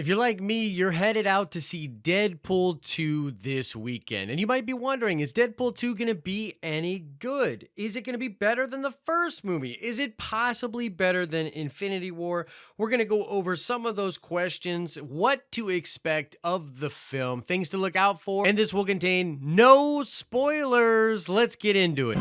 If you're like me, you're headed out to see Deadpool 2 this weekend. And you might be wondering, is Deadpool 2 going to be any good? Is it going to be better than the first movie? Is it possibly better than Infinity War? We're going to go over some of those questions, what to expect of the film, things to look out for, and this will contain no spoilers. Let's get into it.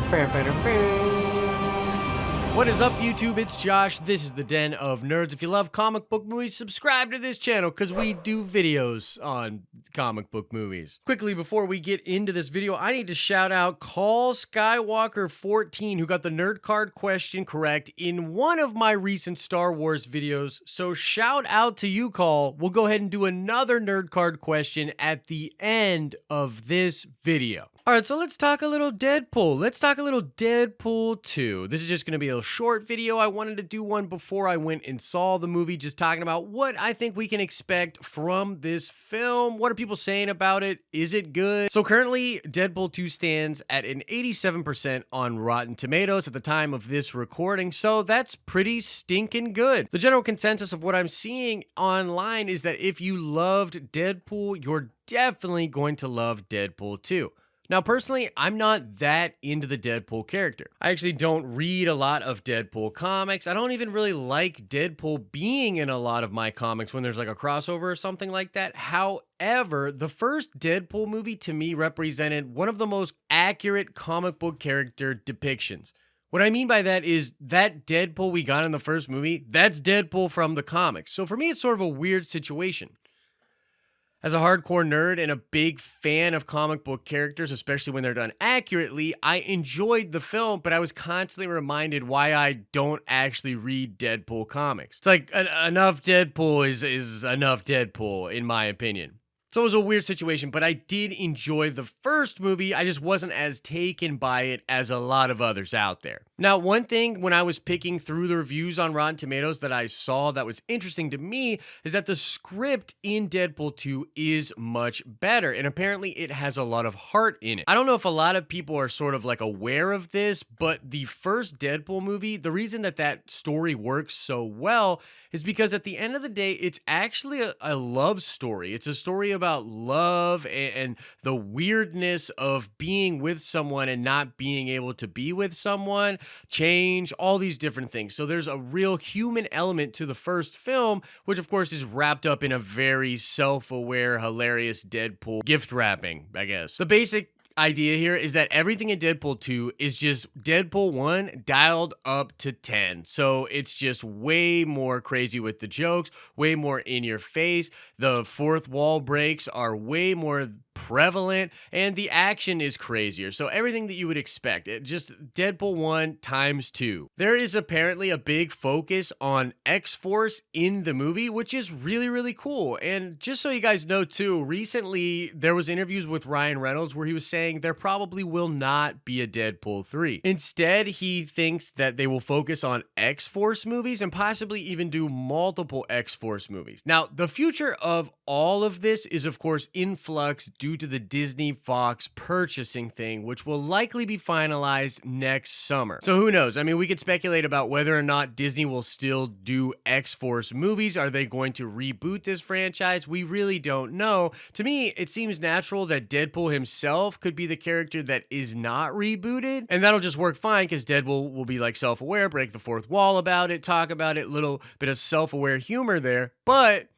What is up, YouTube? It's Josh. This is the Den of Nerds. If you love comic book movies, subscribe to this channel because we do videos on comic book movies. Quickly, before we get into this video, I need to shout out Call Skywalker 14, who got the nerd card question correct in one of my recent Star Wars videos. So shout out to you, Call. We'll go ahead and do another nerd card question at the end of this video. All right, so let's talk a little Deadpool. Let's talk a little Deadpool 2. This is just going to be a short video. I wanted to do one before I went and saw the movie, just talking about what I think we can expect from this film. What are people saying about it? Is it good? So currently, Deadpool 2 stands at an 87% on Rotten Tomatoes at the time of this recording, so that's pretty stinking good. The general consensus of what I'm seeing online is that if you loved Deadpool, you're definitely going to love Deadpool 2. Now, personally, I'm not that into the Deadpool character. I actually don't read a lot of Deadpool comics. I don't even really like Deadpool being in a lot of my comics when there's like a crossover or something like that. However, the first Deadpool movie to me represented one of the most accurate comic book character depictions. What I mean by that is that Deadpool we got in the first movie, that's Deadpool from the comics. So for me, it's sort of a weird situation. As a hardcore nerd and a big fan of comic book characters, especially when they're done accurately, I enjoyed the film, but I was constantly reminded why I don't actually read Deadpool comics. It's like enough Deadpool is enough Deadpool, in my opinion. So it was a weird situation, but I did enjoy the first movie. I just wasn't as taken by it as a lot of others out there. Now, one thing when I was picking through the reviews on Rotten Tomatoes that I saw that was interesting to me is that the script in Deadpool 2 is much better, and apparently it has a lot of heart in it. I don't know if a lot of people are sort of like aware of this, but the first Deadpool movie, the reason that that story works so well is because at the end of the day, it's actually a love story. It's a story about love and the weirdness of being with someone and not being able to be with someone, change, all these different things. So there's a real human element to the first film, which of course is wrapped up in a very self-aware, hilarious Deadpool gift wrapping, I guess. The basic idea here is that everything in Deadpool 2 is just Deadpool 1 dialed up to 10. So it's just way more crazy with the jokes, way more in your face. The fourth wall breaks are way more prevalent, and the action is crazier. So everything that you would expect, it just Deadpool 1 times 2. There is apparently a big focus on X-Force in the movie, which is really, really cool. And just so you guys know too, recently there was interviews with Ryan Reynolds where he was saying there probably will not be a Deadpool 3. Instead, he thinks that they will focus on X-Force movies and possibly even do multiple X-Force movies. Now, the future of all of this is of course in flux due to the Disney Fox purchasing thing, which will likely be finalized next summer. So who knows? I mean, we could speculate about whether or not Disney will still do X-Force movies. Are they going to reboot this franchise? We really don't know. To me, it seems natural that Deadpool himself could be the character that is not rebooted, and that'll just work fine because Deadpool will be like self-aware, break the fourth wall about it, talk about it, little bit of self-aware humor there, but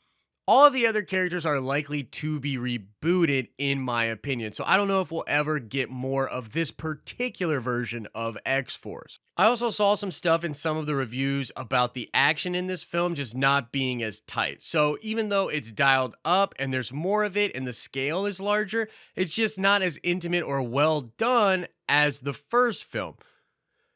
all of the other characters are likely to be rebooted, in my opinion. So I don't know if we'll ever get more of this particular version of X-Force. I also saw some stuff in some of the reviews about the action in this film just not being as tight. So even though it's dialed up and there's more of it and the scale is larger, it's just not as intimate or well done as the first film.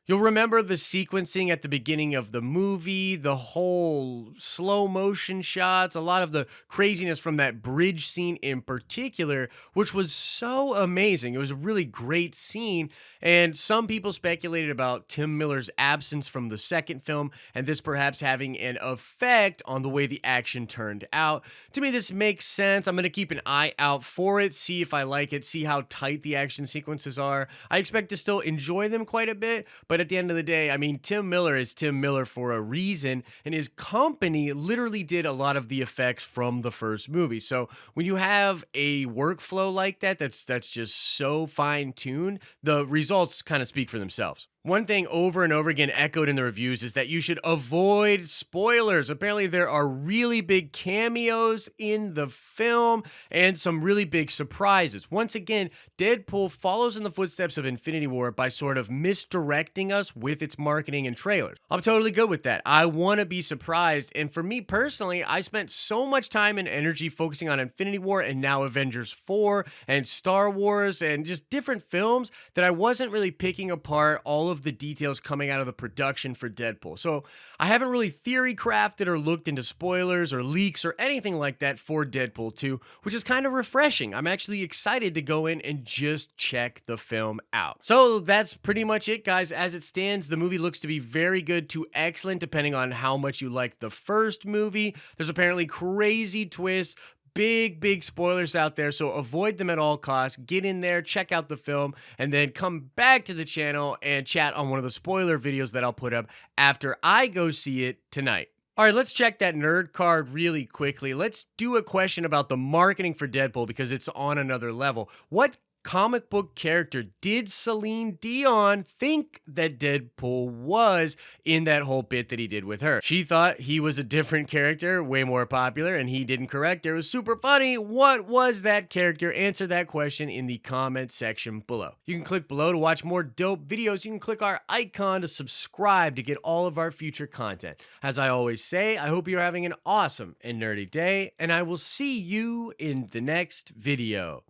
You'll remember the sequencing at the beginning of the movie, the whole slow motion shots, a lot of the craziness from that bridge scene in particular, which was so amazing. It was a really great scene, and some people speculated about Tim Miller's absence from the second film, and this perhaps having an effect on the way the action turned out. To me, this makes sense. I'm going to keep an eye out for it, see if I like it, see how tight the action sequences are. I expect to still enjoy them quite a bit, but But at the end of the day, I mean, Tim Miller is Tim Miller for a reason, and his company literally did a lot of the effects from the first movie. So when you have a workflow like that, that's just so fine tuned, the results kind of speak for themselves. One thing over and over again echoed in the reviews is that you should avoid spoilers. Apparently, there are really big cameos in the film and some really big surprises. Once again, Deadpool follows in the footsteps of Infinity War by sort of misdirecting us with its marketing and trailers. I'm totally good with that. I want to be surprised. And for me personally, I spent so much time and energy focusing on Infinity War and now Avengers 4 and Star Wars and just different films that I wasn't really picking apart all of the details coming out of the production for Deadpool. So I haven't really theory crafted or looked into spoilers or leaks or anything like that for Deadpool 2, which is kind of refreshing. I'm actually excited to go in and just check the film out. So that's pretty much it, guys. As it stands, the movie looks to be very good to excellent, depending on how much you like the first movie. There's apparently crazy twists, big spoilers out there, so avoid them at all costs. Get in there, check out the film, and then come back to the channel and chat on one of the spoiler videos that I'll put up after I go see it tonight. All right, let's check that nerd card really quickly. Let's do a question about the marketing for Deadpool because it's on another level. What comic book character did Celine Dion think that Deadpool was in that whole bit that he did with her? She thought he was a different character, way more popular, and he didn't correct her. It was super funny. What was that character? Answer that question in the comment section below. You can click below to watch more dope videos. You can click our icon to subscribe to get all of our future content. As I always say, I hope you're having an awesome and nerdy day, and I will see you in the next video.